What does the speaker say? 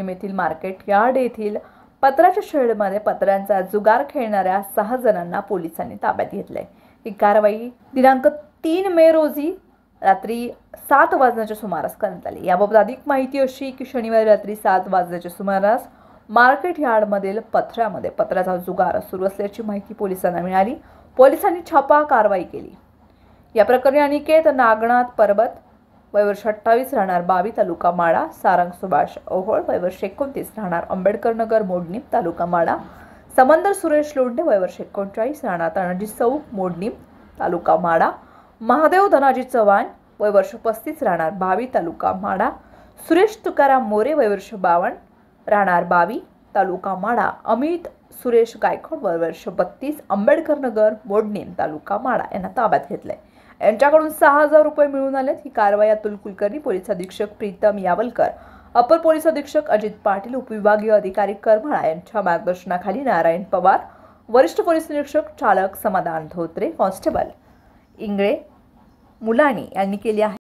मोडणीम येथील market yard येथील पत्र्याच्या शेडमध्ये पत्र्यांचा जुगार खेळणाऱ्या 6 जणांना पोलिसांनी ताब्यात घेतले। ही कारवाई दिनांक 3 मे रोजी रात्री 7 वाजण्याच्या सुमारास करण्यात आली। याबाबत अधिक माहिती अशी की शनिवारी रात्री 7 वाजण्याच्या सुमारास मार्केट यार्डमधील पत्र्यामध्ये पत्र्याचा जुगार सुरू असल्याची माहिती पोलिसांना मिळाली। पोलिसांनी छापा कारवाई केली। या प्रकरणी अनिकेत नागनाथ परबत वय वर्ष 28 राहणार बावी तालुका माडा, सारंग सुभाष ओहोळ वय वर्ष 29 राहणार आंबेडकर नगर मोडणीम तालुका माडा, समंदर सुरेश लोंढे वय वर्ष 39 राहणार तानाजी चौक मोडणीम तालुका माडा, महादेव धनाजी चव्हाण वय वर्ष 35 राहणार बावी तालुका माडा, सुरेश तुकाराम मोरे वय वर्ष 52 राहणार बावी तालुका माडा, अमित सुरेश गायकवाड वय वर्ष 32 आंबेडकर नगर मोडणीम तालुका माडा यांना ताब्यात घेतले। यांच्याकडून 6000 रुपये मिळून आलेत। ही कारवाई अतुल कुलकर्णी, पोलीस अधीक्षक प्रीतम यावलकर, अपर पोलीस अधीक्षक अजित पाटील, उपविभागीय अधिकारी करमाळा यांच्या मार्गदर्शनाखाली नारायण पवार, वरिष्ठ पोलीस निरीक्षक चालक समाधान धोत्रे, कॉन्स्टेबल इंगळे मुलानी यांनी केली आहे।